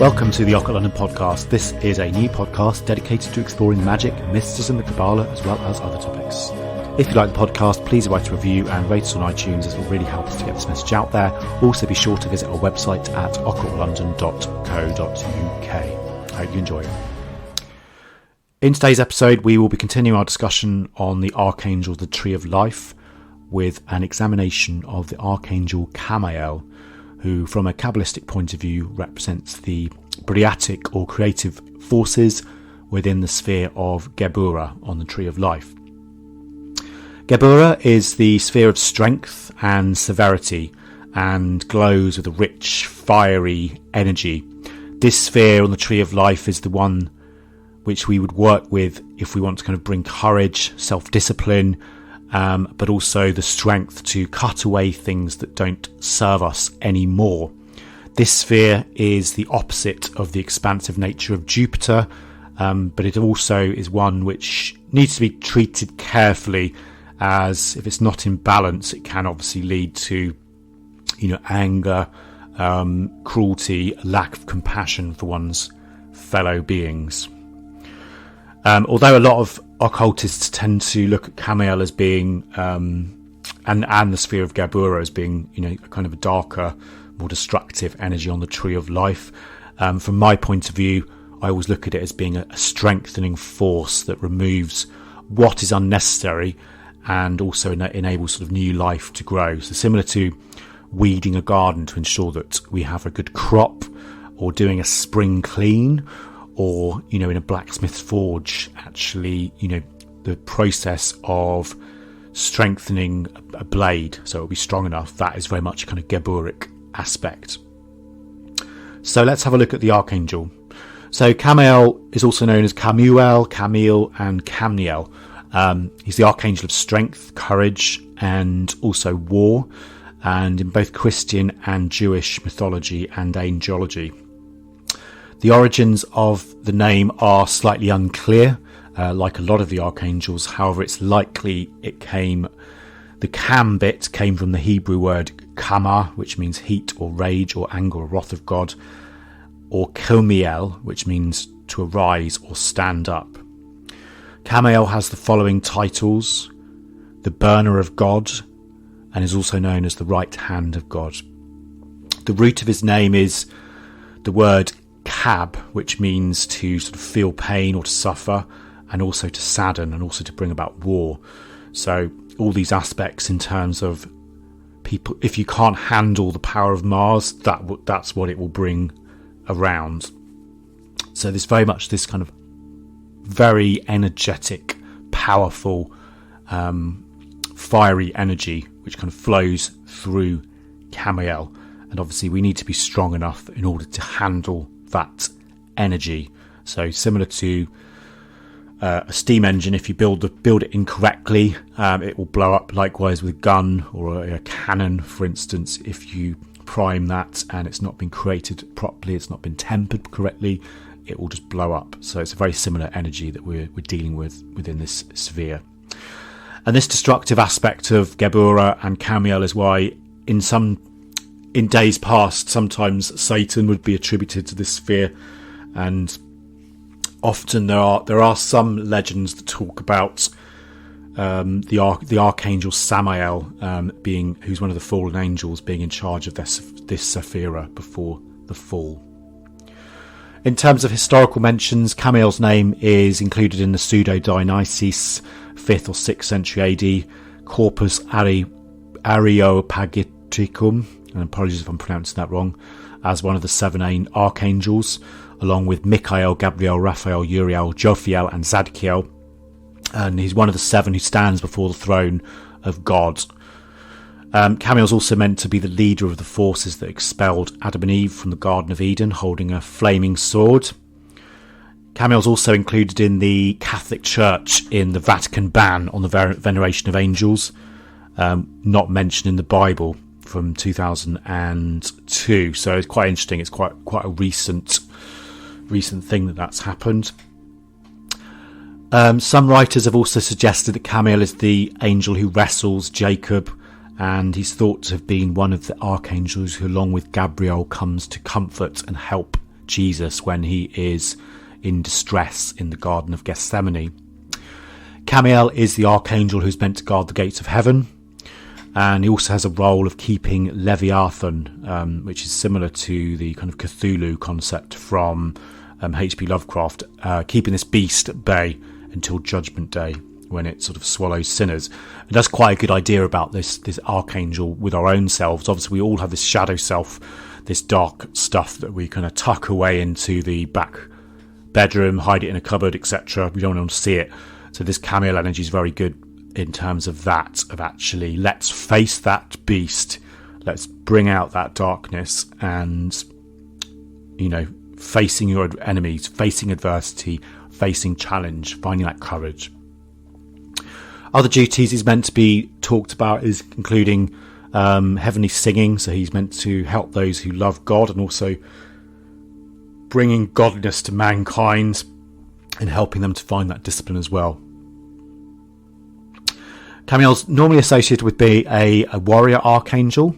Welcome to the Occult London podcast. This is a new podcast dedicated to exploring magic, mysticism, the Kabbalah, as well as other topics. If you like the podcast, please write a review and rate us on iTunes, as it will really help us to get this message out there. Also, be sure to visit our website at occultlondon.co.uk. Hope you enjoy it. In today's episode, we will be continuing our discussion on the Archangel, the Tree of Life, with an examination of the Archangel Khamael, who, from a Kabbalistic point of view, represents the Briatic or creative forces within the sphere of Geburah on the Tree of Life. Geburah is the sphere of strength and severity and glows with a rich, fiery energy. This sphere on the Tree of Life is the one which we would work with if we want to kind of bring courage, self-discipline, but also the strength to cut away things that don't serve us anymore. This sphere is the opposite of the expansive nature of Jupiter, but it also is one which needs to be treated carefully, as if it's not in balance, it can obviously lead to, anger, cruelty, lack of compassion for one's fellow beings. Although a lot of occultists tend to look at Khamael as being, and the sphere of Geburah as being, a kind of a darker, more destructive energy on the Tree of Life. From my point of view, I always look at it as being a strengthening force that removes what is unnecessary and also enables sort of new life to grow. So similar to weeding a garden to ensure that we have a good crop, or doing a spring clean, or, in a blacksmith's forge, actually, the process of strengthening a blade so it'll be strong enough, that is very much a kind of Geburic aspect. So let's have a look at the Archangel. So Khamael is also known as Khamael, Khamael, and Khamael. He's the Archangel of strength, courage, and also war, and in both Christian and Jewish mythology and angelology. The origins of the name are slightly unclear, like a lot of the archangels. However, it's likely the Kham bit came from the Hebrew word Khama, which means heat or rage or anger or wrath of God, or Khamiel, which means to arise or stand up. Khamael has the following titles: the burner of God, and is also known as the right hand of God. The root of his name is the word Kab, which means to sort of feel pain or to suffer, and also to sadden, and also to bring about war. So all these aspects in terms of people, if you can't handle the power of Mars, that's what it will bring around. So there's very much this kind of very energetic, powerful, fiery energy which kind of flows through Khamael, and obviously we need to be strong enough in order to handle that energy. So similar to a steam engine, if you build it incorrectly, it will blow up. Likewise with a gun or a cannon, for instance, if you prime that and it's not been created properly, it's not been tempered correctly, it will just blow up. So it's a very similar energy that we're dealing with within this sphere. And this destructive aspect of Geburah and Khamael is why in days past, sometimes Satan would be attributed to this sphere, and often there are some legends that talk about the Archangel Samael who's one of the fallen angels, being in charge of this Sephira before the fall. In terms of historical mentions, Khamael's name is included in the Pseudo-Dionysius 5th or 6th century AD Corpus Areopagiticum, and apologies if I'm pronouncing that wrong, as one of the 7 archangels, along with Michael, Gabriel, Raphael, Uriel, Jophiel, and Zadkiel. And he's one of the 7 who stands before the throne of God. Khamael's also meant to be the leader of the forces that expelled Adam and Eve from the Garden of Eden, holding a flaming sword. Khamael's also included in the Catholic Church in the Vatican ban on the veneration of angels, not mentioned in the Bible, from 2002. So it's quite interesting. It's quite a recent thing that's happened. Some writers have also suggested that Khamael is the angel who wrestles Jacob, and he's thought to have been one of the archangels who, along with Gabriel, comes to comfort and help Jesus when he is in distress in the Garden of Gethsemane. Khamael is the archangel who's meant to guard the gates of heaven, and he also has a role of keeping Leviathan, which is similar to the kind of Cthulhu concept from H.P. Lovecraft, keeping this beast at bay until Judgment Day, when it sort of swallows sinners. And that's quite a good idea about this archangel with our own selves. Obviously, we all have this shadow self, this dark stuff that we kind of tuck away into the back bedroom, hide it in a cupboard, etc. We don't want to see it. So this Khamael energy is very good in terms of that, of actually, let's face that beast, let's bring out that darkness, and, you know, facing your enemies, facing adversity, facing challenge, finding that courage. Other duties he's meant to be talked about is including heavenly singing, so he's meant to help those who love God and also bringing godliness to mankind and helping them to find that discipline as well. Khamael's normally associated with being a warrior archangel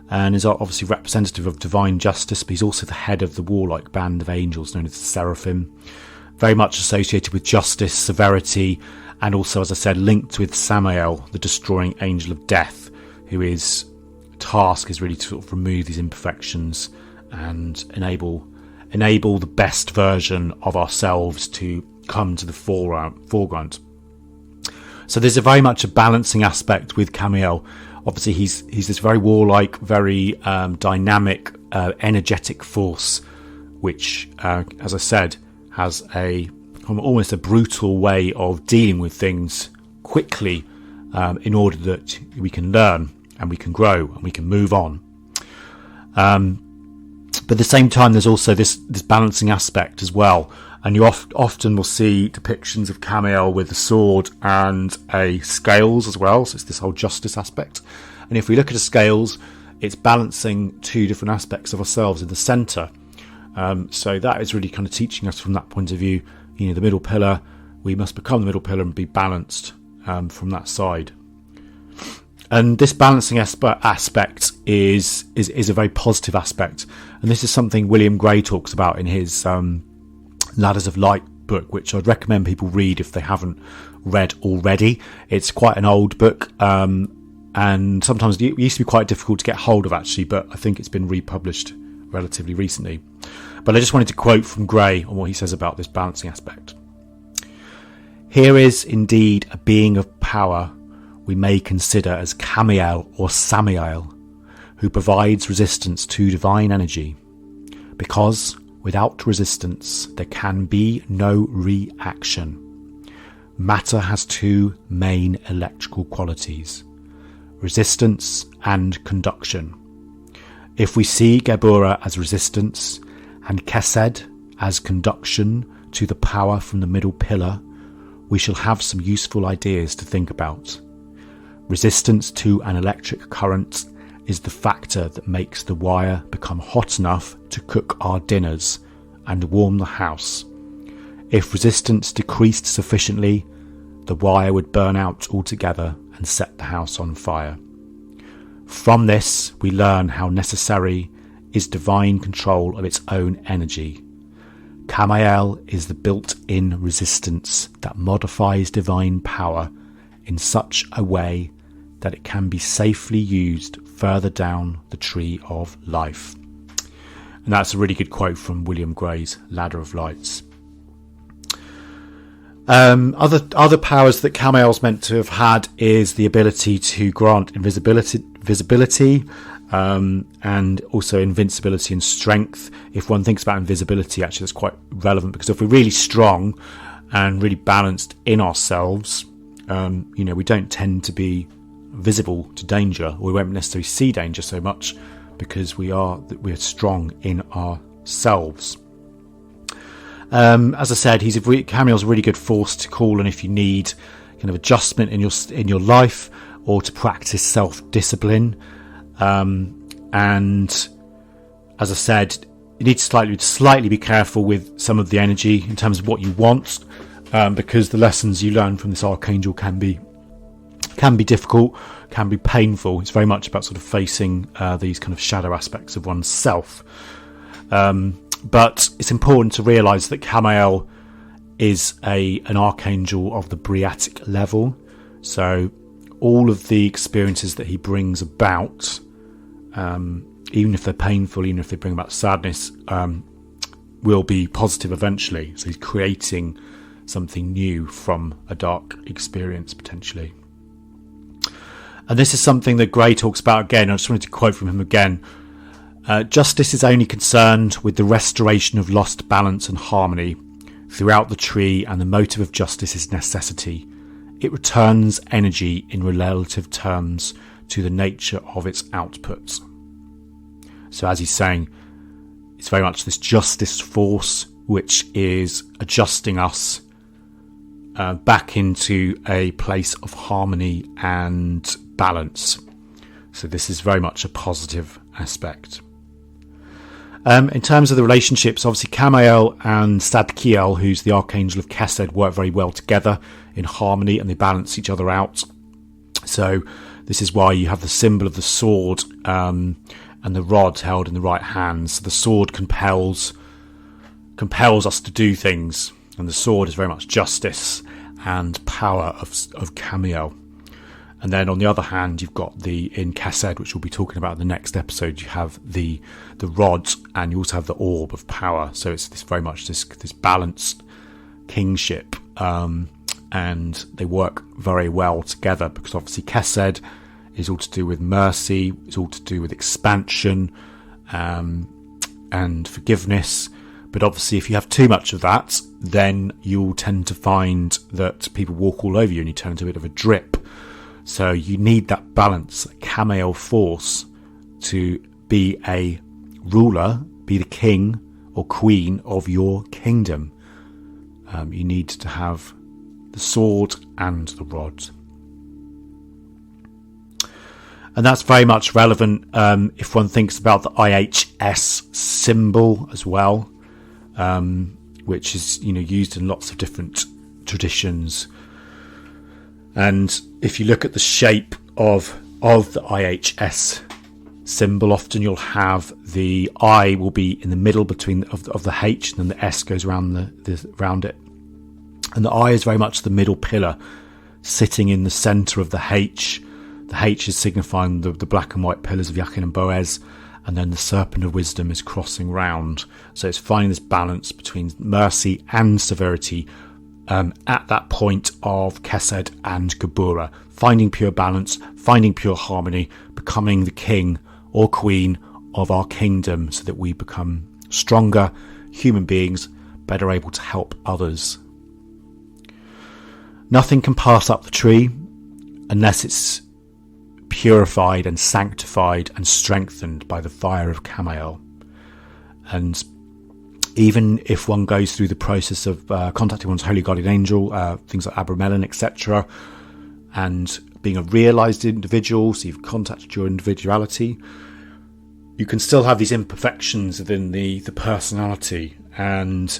and is obviously representative of divine justice, but he's also the head of the warlike band of angels known as the Seraphim, very much associated with justice, severity, and also, as I said, linked with Samael, the destroying angel of death, who his task is really to sort of remove these imperfections and enable the best version of ourselves to come to the foreground. So there's very much a balancing aspect with Khamael. Obviously, he's this very warlike, very dynamic, energetic force, which, as I said, has almost a brutal way of dealing with things quickly, in order that we can learn and we can grow and we can move on. But at the same time, there's also this balancing aspect as well. And you often will see depictions of Khamael with a sword and a scales as well. So it's this whole justice aspect. And if we look at the scales, it's balancing two different aspects of ourselves in the centre. So that is really kind of teaching us from that point of view. You know, the middle pillar, we must become the middle pillar and be balanced from that side. And this balancing aspect is a very positive aspect. And this is something William Gray talks about in his Ladders of Light book, which I'd recommend people read if they haven't read already. It's quite an old book, and sometimes it used to be quite difficult to get hold of, actually, but I think it's been republished relatively recently. But I just wanted to quote from Gray on what he says about this balancing aspect. Here is indeed a being of power we may consider as Khamael or Samael, who provides resistance to divine energy, because without resistance there can be no reaction. Matter has two main electrical qualities, resistance and conduction. If we see Geburah as resistance and Kesed as conduction to the power from the middle pillar, we shall have some useful ideas to think about. Resistance to an electric current is the factor that makes the wire become hot enough to cook our dinners and warm the house. If resistance decreased sufficiently, the wire would burn out altogether and set the house on fire. From this, we learn how necessary is divine control of its own energy. Khamael is the built-in resistance that modifies divine power in such a way that it can be safely used further down the tree of life. And that's a really good quote from William Gray's Ladder of Lights. Other powers that Khamael's meant to have had is the ability to grant visibility, and also invincibility and strength. If one thinks about invisibility, actually that's quite relevant, because if we're really strong and really balanced in ourselves, we don't tend to be visible to danger, or we won't necessarily see danger so much, because we're strong in ourselves. As I said, Khamael's a really good force to call on if you need kind of adjustment in your life, or to practice self-discipline. And as I said, you need to slightly be careful with some of the energy in terms of what you want, because the lessons you learn from this archangel can be difficult, can be painful. It's very much about sort of facing these kind of shadow aspects of oneself. But it's important to realise that Khamael is an archangel of the Briatic level. So all of the experiences that he brings about, even if they're painful, even if they bring about sadness, will be positive eventually. So he's creating something new from a dark experience, potentially. And this is something that Gray talks about again. I just wanted to quote from him again. Justice is only concerned with the restoration of lost balance and harmony throughout the tree, and the motive of justice is necessity. It returns energy in relative terms to the nature of its output. So as he's saying, it's very much this justice force which is adjusting us back into a place of harmony and balance. So this is very much a positive aspect. In terms of the relationships, obviously Khamael and Sadkiel, who's the Archangel of Chesed, work very well together in harmony, and they balance each other out. So this is why you have the symbol of the sword and the rod held in the right hand. So the sword compels us to do things, and the sword is very much justice and power of Khamael. And then on the other hand, you've got in Chesed, which we'll be talking about in the next episode, you have the rod, and you also have the orb of power. So it's very much this balanced kingship, and they work very well together, because obviously Chesed is all to do with mercy, it's all to do with expansion and forgiveness. But obviously if you have too much of that, then you'll tend to find that people walk all over you and you turn into a bit of a drip. So you need that balance, a Khamael force, to be a ruler, be the king or queen of your kingdom. You need to have the sword and the rod. And that's very much relevant if one thinks about the IHS symbol as well, which is used in lots of different traditions. And if you look at the shape of the IHS symbol, often you'll have the I will be in the middle between of the H, and then the S goes around around it. And the I is very much the middle pillar, sitting in the centre of the H. The H is signifying the black and white pillars of Yachin and Boaz, and then the serpent of wisdom is crossing round. So it's finding this balance between mercy and severity at that point of Chesed and Geburah, finding pure balance, finding pure harmony, becoming the king or queen of our kingdom, so that we become stronger human beings, better able to help others. Nothing can pass up the tree unless it's purified and sanctified and strengthened by the fire of Khamael. And even if one goes through the process of contacting one's holy guardian angel, things like Abramelin, etc., and being a realised individual, so you've contacted your individuality, you can still have these imperfections within the personality, and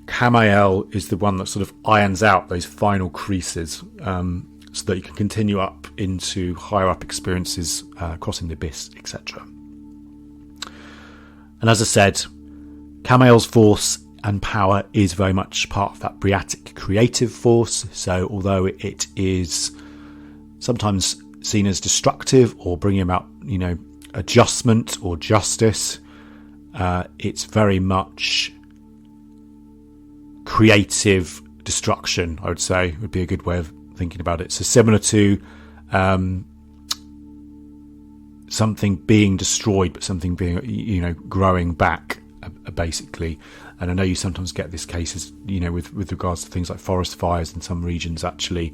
Khamael is the one that sort of irons out those final creases, so that you can continue up into higher up experiences, crossing the abyss, etc. And as I said, Khamael's force and power is very much part of that Briatic creative force. So although it is sometimes seen as destructive or bringing about, adjustment or justice, it's very much creative destruction, I would say, would be a good way of thinking about it. So similar to something being destroyed, but something being, growing back, basically. And I know you sometimes get this cases, with regards to things like forest fires in some regions. Actually,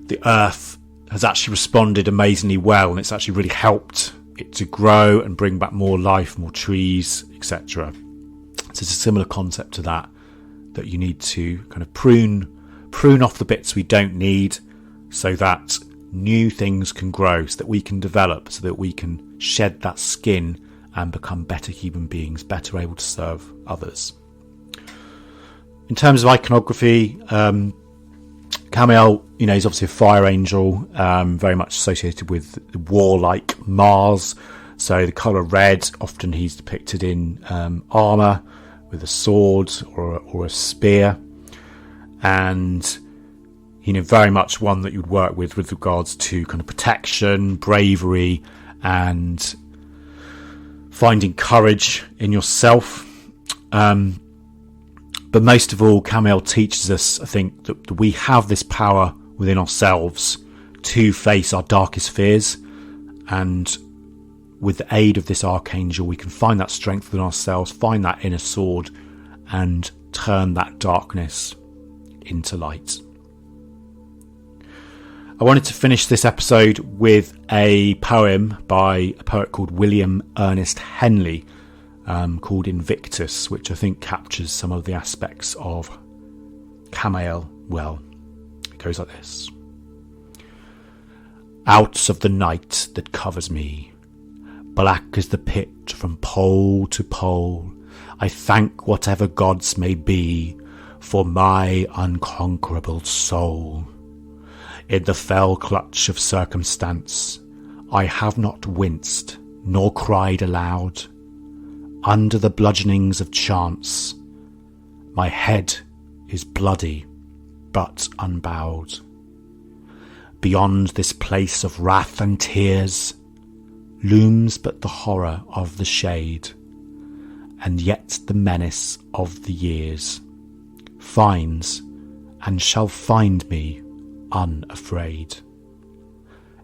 the earth has actually responded amazingly well, and it's actually really helped it to grow and bring back more life, more trees, etc. So it's a similar concept to that you need to kind of prune off the bits we don't need, so that new things can grow, so that we can develop, so that we can shed that skin and become better human beings, better able to serve others. In terms of iconography, Khamael, he's obviously a fire angel, very much associated with the warlike Mars. So the colour red, often he's depicted in armour with a sword or a spear, and very much one that you'd work with regards to kind of protection, bravery, and finding courage in yourself. But most of all, Khamael teaches us, I think, that we have this power within ourselves to face our darkest fears, and with the aid of this archangel we can find that strength within ourselves, find that inner sword, and turn that darkness into light. I wanted to finish this episode with a poem by a poet called William Ernest Henley, called Invictus, which I think captures some of the aspects of Khamael well. It goes like this. Out of the night that covers me, black as the pit from pole to pole, I thank whatever gods may be for my unconquerable soul. In the fell clutch of circumstance, I have not winced nor cried aloud. Under the bludgeonings of chance, my head is bloody but unbowed. Beyond this place of wrath and tears looms but the horror of the shade, and yet the menace of the years finds and shall find me unafraid.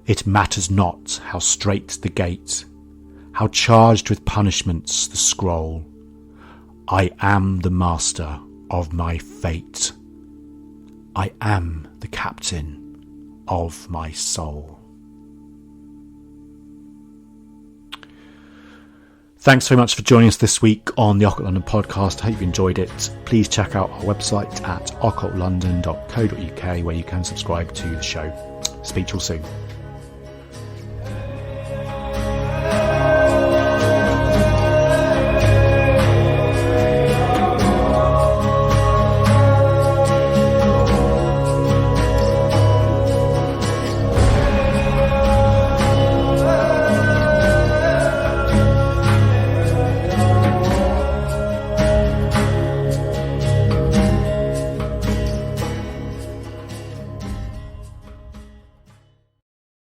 It matters not how strait the gate, how charged with punishments the scroll. I am the master of my fate. I am the captain of my soul. Thanks very much for joining us this week on the Occult London podcast. I hope you enjoyed it. Please check out our website at occultlondon.co.uk, where you can subscribe to the show. Speak to you all soon.